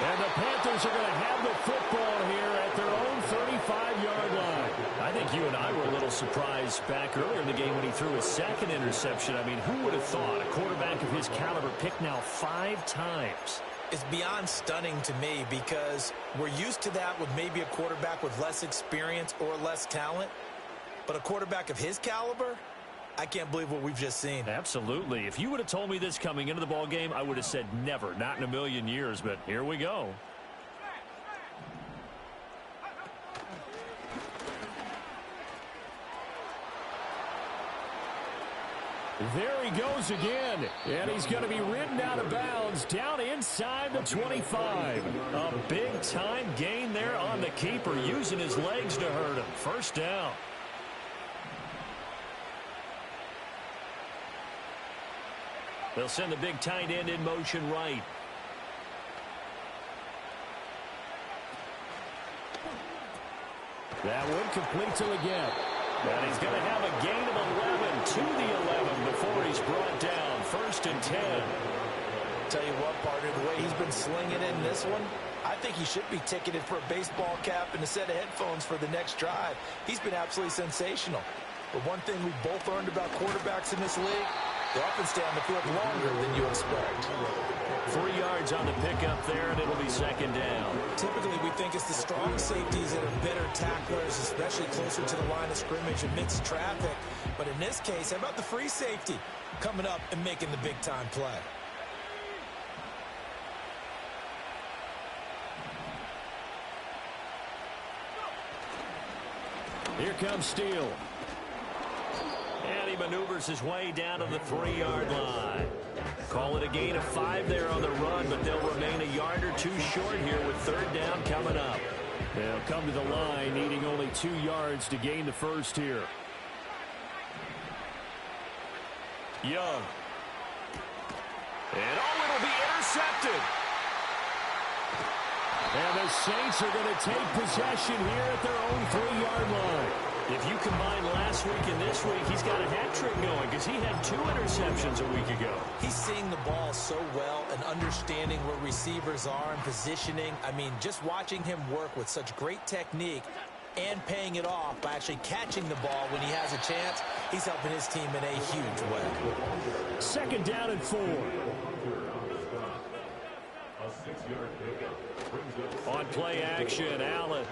And the Panthers are going to have the football here at their own 35-yard line. I think you and I were a little surprised back earlier in the game when he threw his second interception. I mean, who would have thought a quarterback of his caliber picked now 5 times? It's beyond stunning to me because we're used to that with maybe a quarterback with less experience or less talent. But a quarterback of his caliber, I can't believe what we've just seen. Absolutely. If you would have told me this coming into the ball game, I would have said never, not in a million years. But here we go. There he goes again, and he's going to be ridden out of bounds down inside the 25. A big-time gain there on the keeper, using his legs to hurt him. First down. They'll send the big tight end in motion right. That one completes him again. And he's going to have a gain of 11 to the 11 before he's brought down. First and 10. Tell you what, partner, the way he's been slinging in this one, I think he should be ticketed for a baseball cap and a set of headphones for the next drive. He's been absolutely sensational. But one thing we both learned about quarterbacks in this league, they often stay on the field longer than you expect. 3 yards on the pickup there, and it'll be second down. Typically, we think it's the strong safeties that are better tacklers, especially closer to the line of scrimmage amidst traffic. But in this case, how about the free safety coming up and making the big-time play? Here comes Steele. And he maneuvers his way down to the 3-yard line. Call it a gain of 5 there on the run, but they'll remain a yard or 2 short here with third down coming up. They'll come to the line needing only 2 yards to gain the first here. Young. And it'll be intercepted. And the Saints are going to take possession here at their own 3-yard line. If you combine last week and this week, he's got a hat trick going because he had 2 interceptions a week ago. He's seeing the ball so well and understanding where receivers are and positioning. I mean, just watching him work with such great technique and paying it off by actually catching the ball when he has a chance, he's helping his team in a huge way. Second down and 4. On play action, Allen.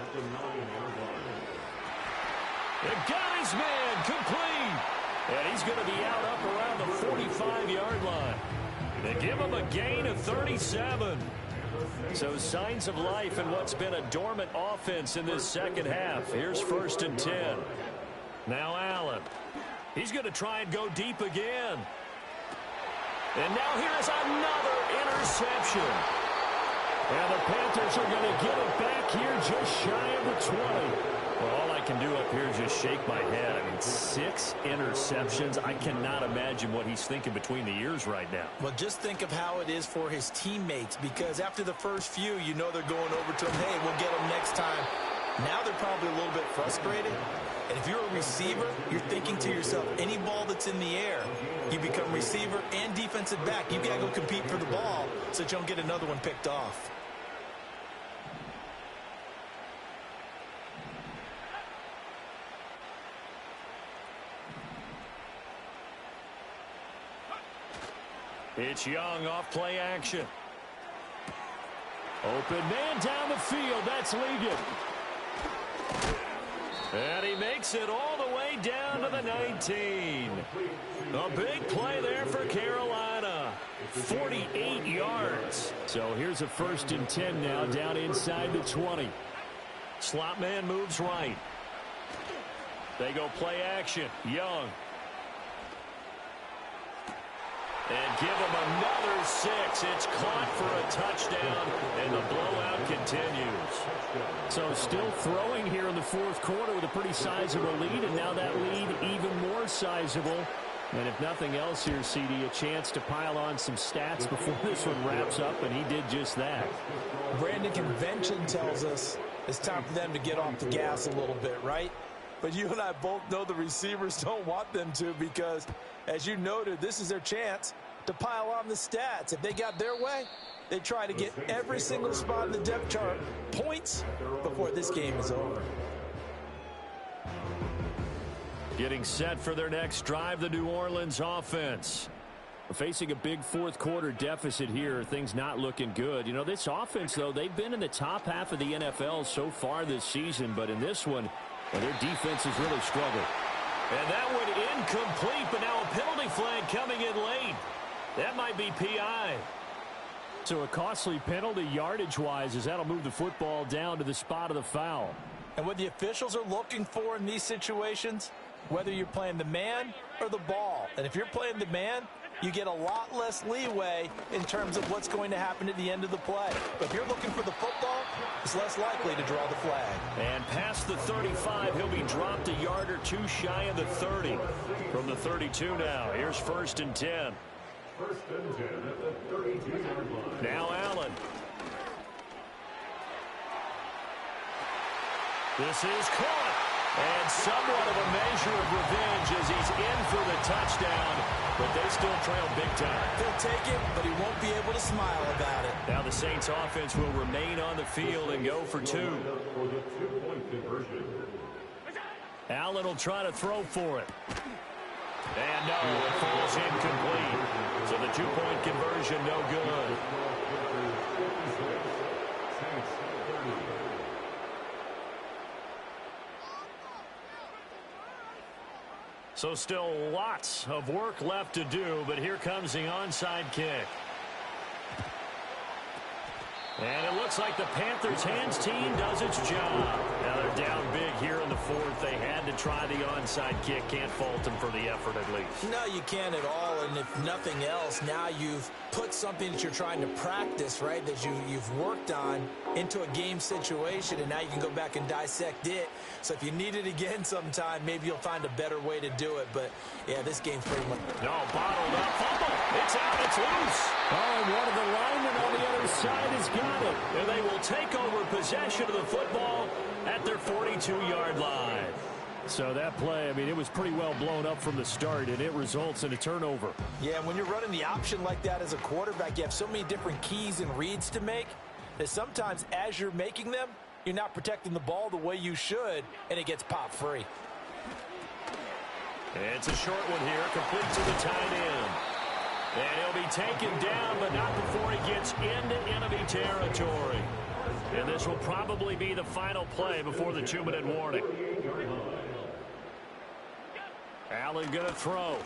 They got his man complete. And he's going to be out up around the 45-yard line. They give him a gain of 37. So signs of life in what's been a dormant offense in this second half. Here's first and 10. Now Allen. He's going to try and go deep again. And now here's another interception. And the Panthers are going to get it back here just shy of the 20. Well, all I can do up here is just shake my head. I mean, 6 interceptions. I cannot imagine what he's thinking between the ears right now. Well, just think of how it is for his teammates, because after the first few, you know they're going over to him, hey, we'll get him next time. Now they're probably a little bit frustrated. And if you're a receiver, you're thinking to yourself, any ball that's in the air, you become receiver and defensive back. You got to go compete for the ball so that you don't get another one picked off. It's Young off play action. Open man down the field. That's Ligon. And he makes it all the way down to the 19. A big play there for Carolina. 48 yards. So here's a first and 10 now down inside the 20. Slot man moves right. They go play action. Young. And give him another 6. It's caught for a touchdown, and the blowout continues. So still throwing here in the fourth quarter with a pretty sizable lead, and now that lead even more sizable. And if nothing else here, CD, a chance to pile on some stats before this one wraps up, and he did just that. Brandon, convention tells us it's time for them to get off the gas a little bit, right? But you and I both know the receivers don't want them to, because, as you noted, this is their chance to pile on the stats. If they got their way, they try to get every single spot in the depth chart points before this game is over. Getting set for their next drive, the New Orleans offense. Facing a big fourth quarter deficit here, things not looking good. You know, this offense, though, they've been in the top half of the NFL so far this season, but in this one, well, their defense has really struggled. And that one incomplete, but now a penalty flag coming in late. That might be PI. So a costly penalty yardage-wise as that'll move the football down to the spot of the foul. And what the officials are looking for in these situations, whether you're playing the man or the ball. And if you're playing the man, you get a lot less leeway in terms of what's going to happen at the end of the play. But if you're looking for the football, it's less likely to draw the flag. And past the 35, he'll be dropped a yard or two shy of the 30. From the 32 now, here's 1st and 10. First and 10 at the 32-yard line. Now Allen. This is caught. And somewhat of a measure of revenge as he's in for the touchdown. But they still trail big time. He'll take it, but he won't be able to smile about it. Now the Saints offense will remain on the field and go for 2. For the 2-point conversion. Allen will try to throw for it. And no, it falls incomplete. So the 2-point conversion no good. So still lots of work left to do, but here comes the onside kick. And it looks like the Panthers' hands team does its job. Now they're down big here in the 4th. They had to try the onside kick. Can't fault them for the effort at least. No, you can't at all. And if nothing else, now you've put something that you're trying to practice, right, that you've worked on into a game situation, and now you can go back and dissect it. So if you need it again sometime, maybe you'll find a better way to do it. But, yeah, this game's pretty much... No, bottled up. Fumble. It's out. It's loose. Oh, and one of the linemen on the other side has got it. And they will take over possession of the football at their 42-yard line. So that play, I mean, it was pretty well blown up from the start, and it results in a turnover. Yeah, when you're running the option like that as a quarterback, you have so many different keys and reads to make that sometimes as you're making them, you're not protecting the ball the way you should, and it gets popped free. It's a short one here, complete to the tight end. And he'll be taken down, but not before he gets into enemy territory. And this will probably be the final play before the 2-minute warning. Allen going to throw.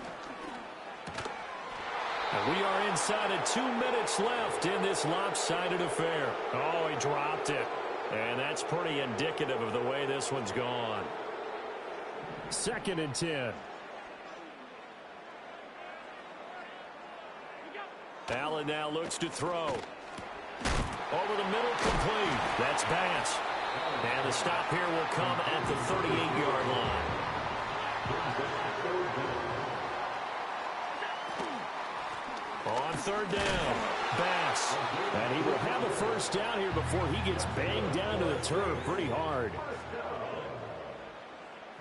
And we are inside of 2 minutes left in this lopsided affair. Oh, he dropped it. And that's pretty indicative of the way this one's gone. 2nd and 10. Allen now looks to throw. Over the middle, complete. That's Bass. And the stop here will come at the 38-yard line. On 3rd down, Bass. And he will have a first down here before he gets banged down to the turf pretty hard.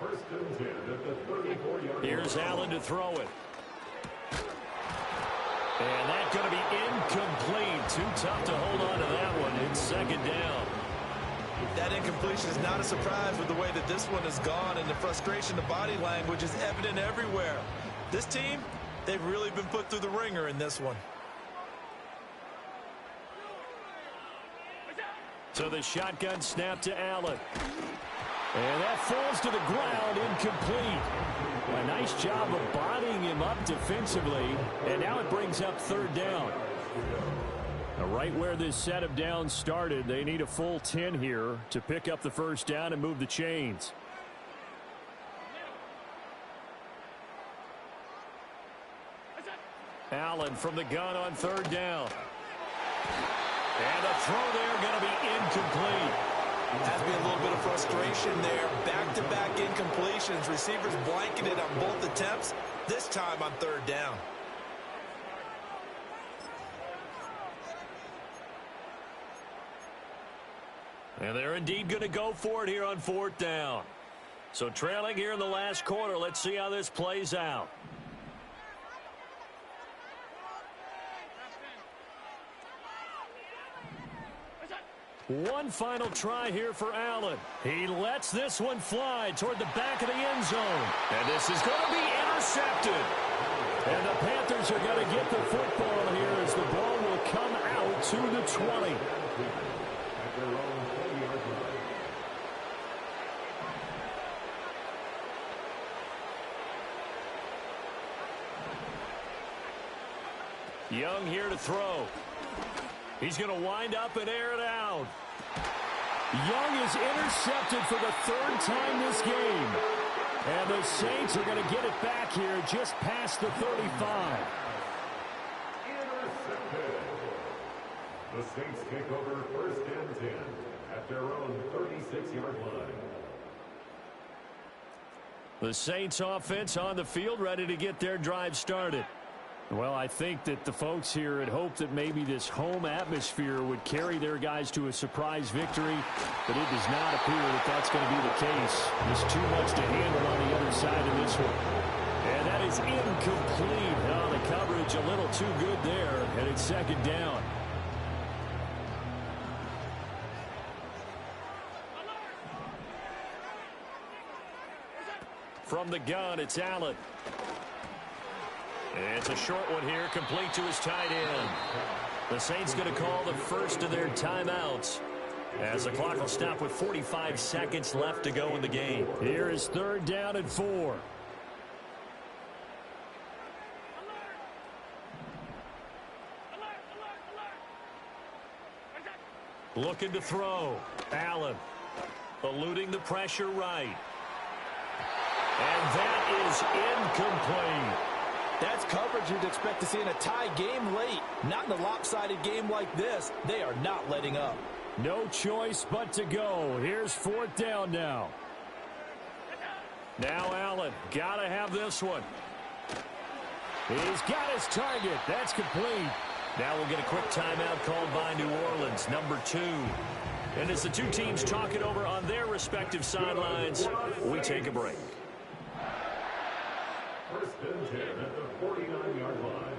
First and 10 at the 34-yard line. Here's Allen to throw it. And that's going to be incomplete. Too tough to hold on to that one. It's 2nd down. That incompletion is not a surprise with the way that this one has gone, and the frustration, the body language is evident everywhere. This team, they've really been put through the ringer in this one. So the shotgun snap to Allen. And that falls to the ground, incomplete. A nice job of bodying him up defensively. And now it brings up 3rd down. Right where this set of downs started, they need a full 10 here to pick up the first down and move the chains. Allen from the gun on 3rd down. And the throw there going to be incomplete. Has to be a little bit of frustration there. Back-to-back incompletions. Receivers blanketed on both attempts, this time on 3rd down. And they're indeed going to go for it here on 4th down. So trailing here in the last quarter. Let's see how this plays out. One final try here for Allen. He lets this one fly toward the back of the end zone. And this is going to be intercepted. And the Panthers are going to get the football here as the ball will come out to the 20. Young here to throw. He's going to wind up and air it out. Young is intercepted for the third time this game. And the Saints are going to get it back here just past the 35. Intercepted. The Saints take over 1st and 10 at their own 36-yard line. The Saints offense on the field ready to get their drive started. Well, I think that the folks here had hoped that maybe this home atmosphere would carry their guys to a surprise victory, but it does not appear that that's going to be the case. There's too much to handle on the other side of this one. And that is incomplete. Oh, the coverage a little too good there, and it's 2nd down. From the gun, it's Allen. It's a short one here, complete to his tight end. The Saints going to call the first of their timeouts as the clock will stop with 45 seconds left to go in the game. Here is 3rd down and 4. Looking to throw. Allen eluding the pressure right. And that is incomplete. That's coverage you'd expect to see in a tie game late. Not in a lopsided game like this. They are not letting up. No choice but to go. Here's 4th down now. Now Allen. Got to have this one. He's got his target. That's complete. Now we'll get a quick timeout called by New Orleans, number 2. And as the two teams talk it over on their respective sidelines, we take a break. 1st and 10 at the 49-yard line.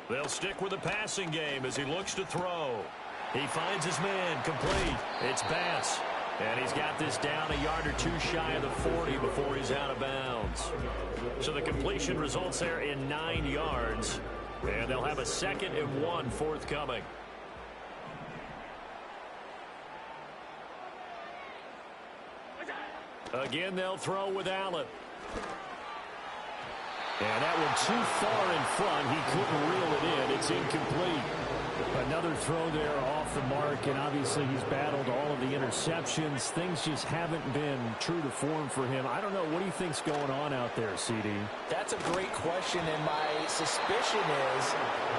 They'll stick with the passing game as he looks to throw. He finds his man, complete. It's Bass. And he's got this down a yard or two shy of the 40 before he's out of bounds. So the completion results there in 9 yards. And they'll have a 2nd and 1 forthcoming. Again, they'll throw with Allen. And that one too far in front. He couldn't reel it in. It's incomplete. Another throw there off the mark, and obviously he's battled all of the interceptions. Things just haven't been true to form for him. I don't know. What do you think's going on out there, CD? That's a great question, and my suspicion is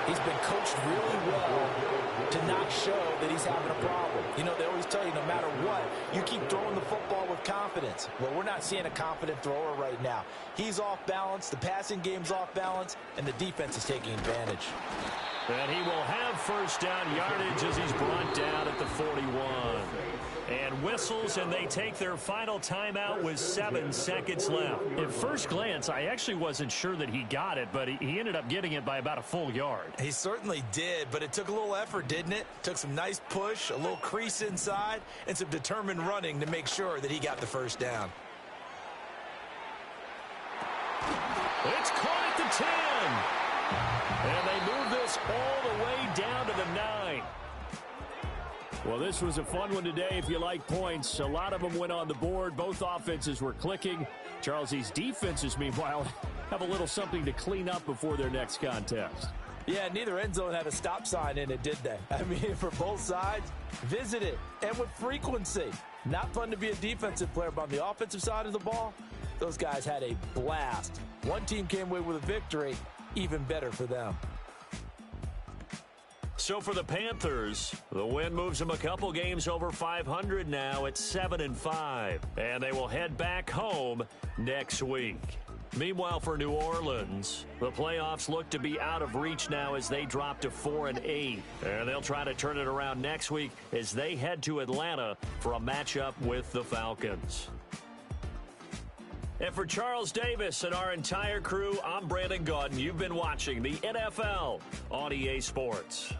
he's been coached really well to not show that he's having a problem. You know, they always tell you no matter what, you keep throwing the football with confidence. Well, we're not seeing a confident thrower right now. He's off balance, the passing game's off balance, and the defense is taking advantage. And he will have 1st down yardage as he's brought down at the 41. And whistles, and they take their final timeout with 7 seconds left. At first glance, I actually wasn't sure that he got it, but he ended up getting it by about a full yard. He certainly did, but it took a little effort, didn't it? Took some nice push, a little crease inside, and some determined running to make sure that he got the 1st down. It's caught at the 10. And they move this all the way down to the 9. Well, this was a fun one today if you like points. A lot of them went on the board. Both offenses were clicking. Charles, these defenses, meanwhile, have a little something to clean up before their next contest. Yeah, neither end zone had a stop sign in it, did they? I mean, for both sides, visit it, and with frequency. Not fun to be a defensive player, but on the offensive side of the ball, those guys had a blast. One team came away with a victory, even better for them. So for the Panthers, the win moves them a couple games over 500 now at 7-5. And they will head back home next week. Meanwhile, for New Orleans, the playoffs look to be out of reach now as they drop to 4-8. And they'll try to turn it around next week as they head to Atlanta for a matchup with the Falcons. And for Charles Davis and our entire crew, I'm Brandon Gaudin. You've been watching the NFL on EA Sports.